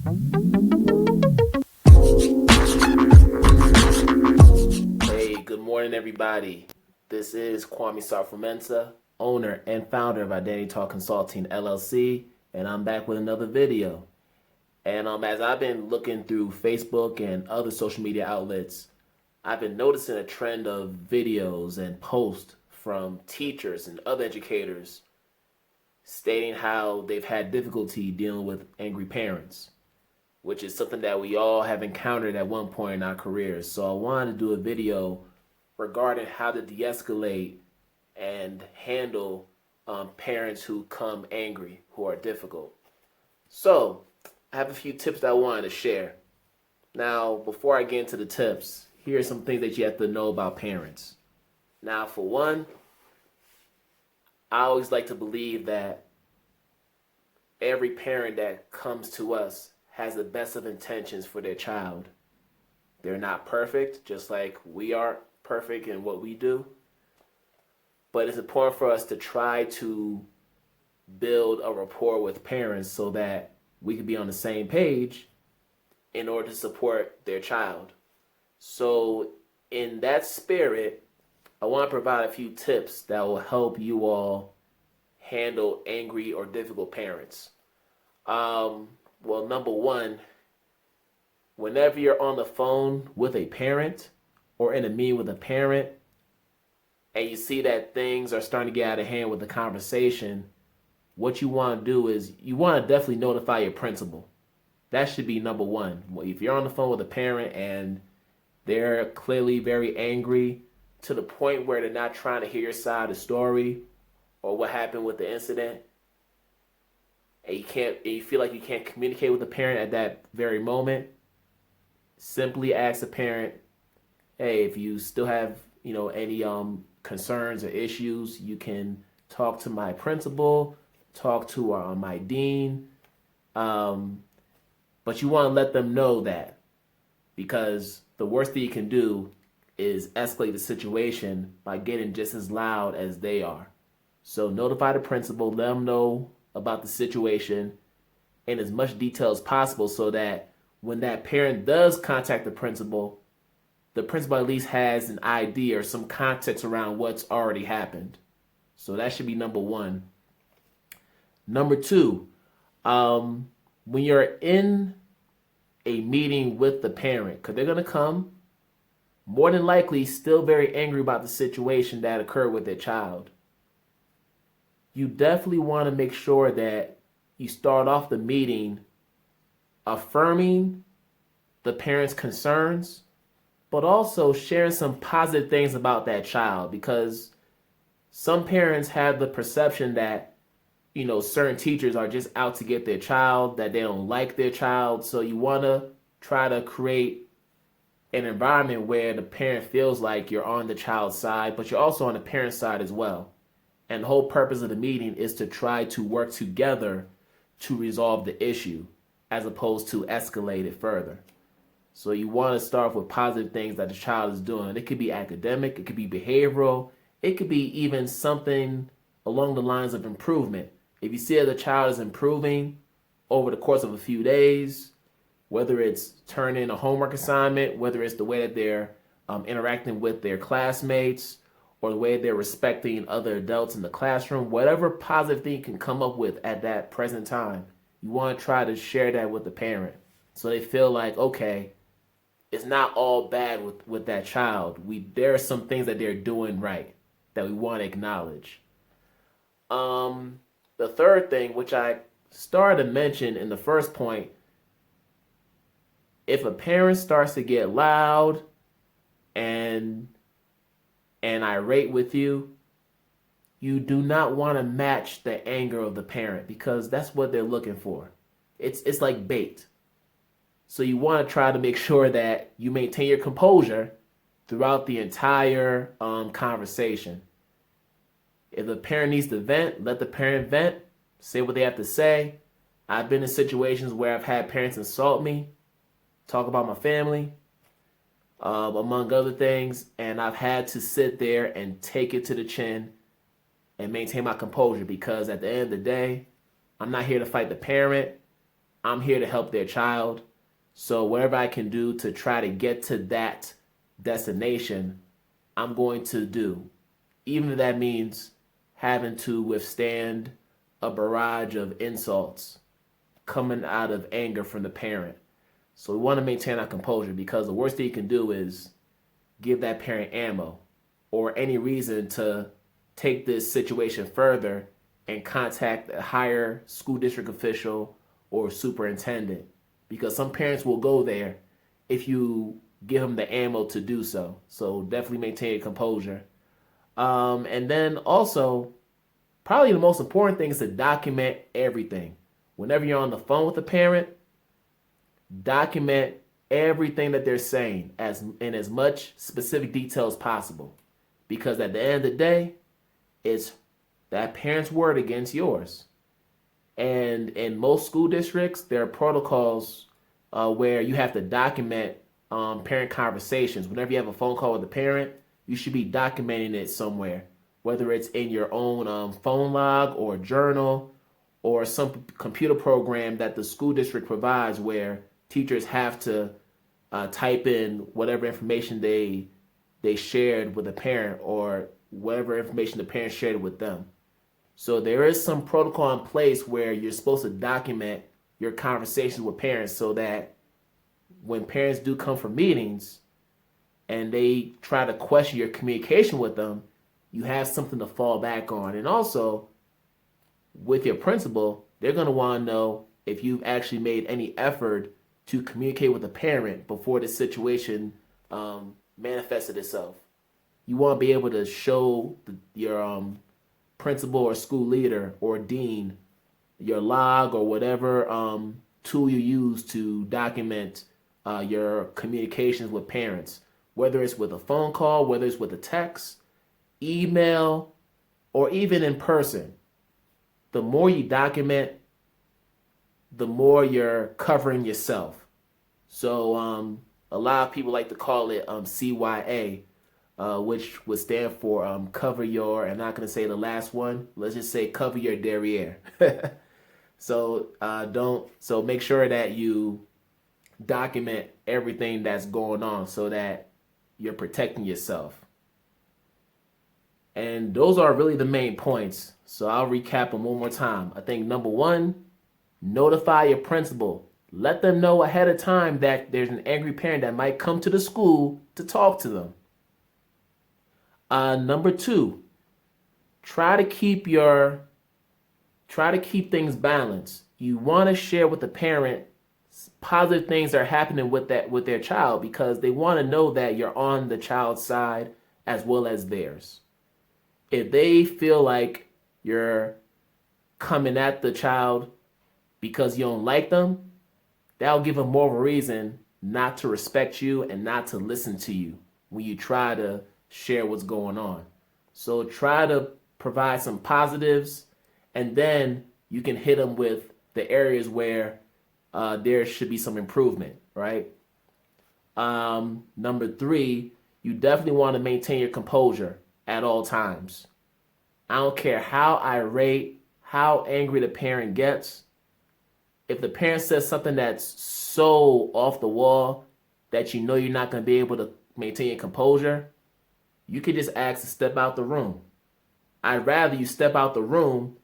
Hey, good morning, everybody. This is Sarfo-Mensah, owner and founder of Identity Talk Consulting LLC, and I'm back with another video. And as I've been looking through Facebook and other social media outlets, I've been noticing a trend of videos and posts from teachers and other educators stating how they've had difficulty dealing with angry parents, which is something that we all have encountered at one point in our careers. So I wanted to do a video regarding how to de-escalate and handle parents who come angry, who are difficult. So I have a few tips that I wanted to share. Now, before I get into the tips, here are some things that you have to know about parents. Now, for one, I always like to believe that every parent that comes to us has the best of intentions for their child. They're not perfect, just like we aren't perfect in what we do. But it's important for us to try to build a rapport with parents so that we can be on the same page in order to support their child. So in that spirit, I want to provide a few tips that will help you all handle angry or difficult parents. Well, number one, whenever you're on the phone with a parent or in a meeting with a parent and you see that things are starting to get out of hand with the conversation, what you want to do is you want to definitely notify your principal. That should be number one. If you're on the phone with a parent and they're clearly very angry to the point where they're not trying to hear your side of the story or what happened with the incident, and you feel like you can't communicate with the parent at that very moment, simply ask the parent, hey, if you still have any concerns or issues, you can talk to my principal, talk to my dean, but you want to let them know that, because the worst thing you can do is escalate the situation by getting just as loud as they are. So notify the principal, let them know about the situation in as much detail as possible so that when that parent does contact the principal at least has an idea or some context around what's already happened. So that should be number one. Number two, when you're in a meeting with the parent, because they're going to come more than likely still very angry about the situation that occurred with their child, you definitely want to make sure that you start off the meeting affirming the parent's concerns, but also sharing some positive things about that child, because some parents have the perception that certain teachers are just out to get their child, that they don't like their child. So you want to try to create an environment where the parent feels like you're on the child's side, but you're also on the parent's side as well. And the whole purpose of the meeting is to try to work together to resolve the issue as opposed to escalate it further. So you want to start with positive things that the child is doing. It could be academic, it could be behavioral, it could be even something along the lines of improvement. If you see that the child is improving over the course of a few days, whether it's turning a homework assignment, whether it's the way that they're interacting with their classmates, or the way they're respecting other adults in the classroom, whatever positive thing you can come up with at that present time, you want to try to share that with the parent so they feel like, okay, it's not all bad with that child. There are some things that they're doing right that we want to acknowledge. The third thing, which I started to mention in the first point, if a parent starts to get loud and irate with you, you do not want to match the anger of the parent, because that's what they're looking for. It's like bait. So you want to try to make sure that you maintain your composure throughout the entire conversation. If the parent needs to vent, let the parent vent, say what they have to say. I've been in situations where I've had parents insult me, talk about my family, among other things, and I've had to sit there and take it to the chin and maintain my composure, because at the end of the day, I'm not here to fight the parent. I'm here to help their child. So whatever I can do to try to get to that destination, I'm going to do. Even if that means having to withstand a barrage of insults coming out of anger from the parent. So we want to maintain our composure, because the worst thing you can do is give that parent ammo or any reason to take this situation further and contact a higher school district official or superintendent, because some parents will go there if you give them the ammo to do so. So definitely maintain your composure. And then also, probably the most important thing is to document everything. Whenever you're on the phone with a parent, document everything that they're saying in as much specific detail as possible. Because at the end of the day, it's that parent's word against yours. And in most school districts, there are protocols where you have to document parent conversations. Whenever you have a phone call with a parent, you should be documenting it somewhere, whether it's in your own phone log or journal or some computer program that the school district provides, where teachers have to type in whatever information they shared with the parent or whatever information the parent shared with them. So there is some protocol in place where you're supposed to document your conversations with parents, so that when parents do come for meetings and they try to question your communication with them, you have something to fall back on. And also, with your principal, they're going to want to know if you've actually made any effort to communicate with the parent before the situation manifested itself. You want to be able to show your principal or school leader or dean your log or whatever tool you use to document your communications with parents, whether it's with a phone call, whether it's with a text, email, or even in person. The more you document, the more you're covering yourself. So a lot of people like to call it CYA, which would stand for cover your, I'm not going to say the last one, let's just say cover your derriere. So make sure that you document everything that's going on so that you're protecting yourself. And those are really the main points. So I'll recap them one more time. I think number one, notify your principal. Let them know ahead of time that there's an angry parent that might come to the school to talk to them. Number two, try to keep things balanced. You want to share with the parent positive things that are happening with their child, because they want to know that you're on the child's side as well as theirs. If they feel like you're coming at the child because you don't like them, that'll give them more of a reason not to respect you and not to listen to you when you try to share what's going on. So try to provide some positives, and then you can hit them with the areas where there should be some improvement, right? Number three, you definitely want to maintain your composure at all times. I don't care how irate, how angry the parent gets. If the parent says something that's so off the wall that you know you're not going to be able to maintain your composure, you could just ask to step out the room. I'd rather you step out the room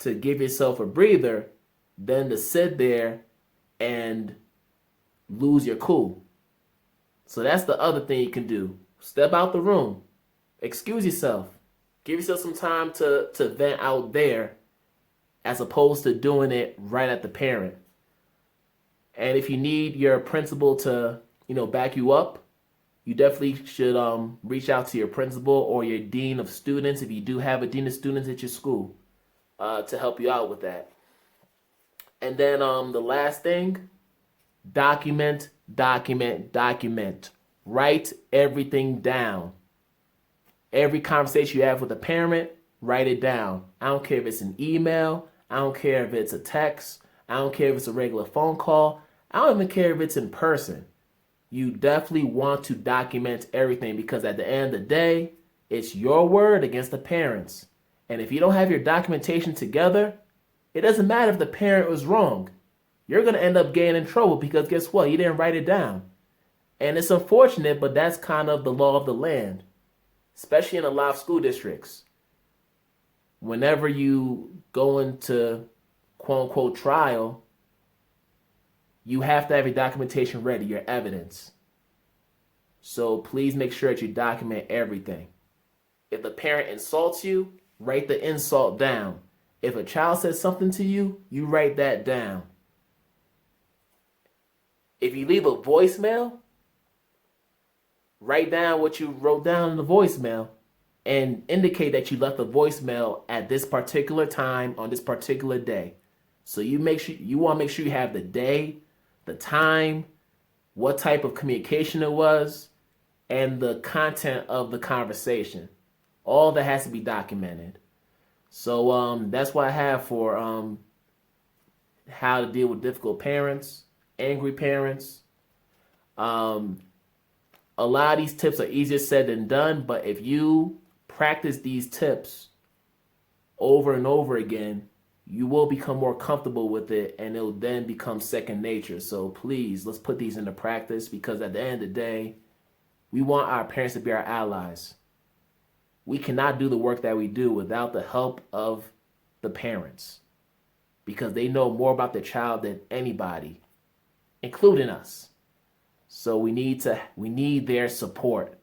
to give yourself a breather than to sit there and lose your cool. So that's the other thing you can do. Step out the room. Excuse yourself. Give yourself some time to vent out there, as opposed to doing it right at the parent. And if you need your principal to, back you up, you definitely should reach out to your principal or your dean of students, if you do have a dean of students at your school, to help you out with that. And then the last thing, document. Write everything down. Every conversation you have with a parent, write it down. I don't care if it's an email. I don't care if it's a text. I don't care if it's a regular phone call. I don't even care if it's in person. You definitely want to document everything, because at the end of the day, it's your word against the parents. And if you don't have your documentation together, it doesn't matter if the parent was wrong. you're going to end up getting in trouble because guess what? You didn't write it down. And it's unfortunate, but that's kind of the law of the land, especially in a lot of school districts. Whenever you go into quote unquote trial, you have to have your documentation ready, your evidence. So please make sure that you document everything. If the parent insults you, write the insult down. If a child says something to you, you write that down. If you leave a voicemail, write down what you wrote down in the voicemail and indicate that you left a voicemail at this particular time on this particular day. So you want to make sure you have the day, the time, what type of communication it was, and the content of the conversation. All that has to be documented. So that's what I have for how to deal with difficult parents, angry parents. A lot of these tips are easier said than done, but if you practice these tips over and over again, you will become more comfortable with it and it'll then become second nature. So please, let's put these into practice because at the end of the day, we want our parents to be our allies. We cannot do the work that we do without the help of the parents because they know more about the child than anybody, including us. So we need their support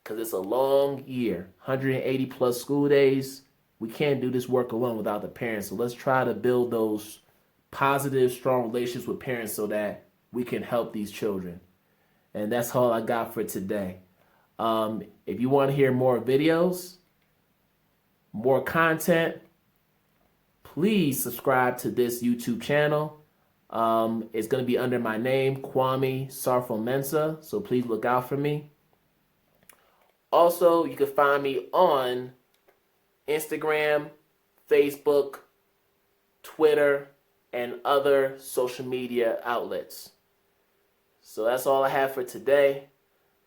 because it's a long year, 180 plus school days. We can't do this work alone without the parents. So let's try to build those positive, strong relationships with parents so that we can help these children. And that's all I got for today. If you want to hear more videos, more content, please subscribe to this YouTube channel. It's going to be under my name, Kwame Sarfo-Mensah, so please look out for me. Also, you can find me on Instagram, Facebook, Twitter, and other social media outlets. So that's all I have for today.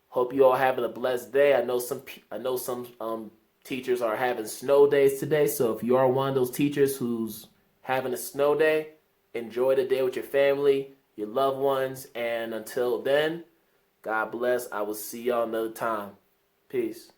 Hope you all having a blessed day. I know some teachers are having snow days today, so if you are one of those teachers who's having a snow day, enjoy the day with your family, your loved ones, and until then, God bless. I will see y'all another time. Peace.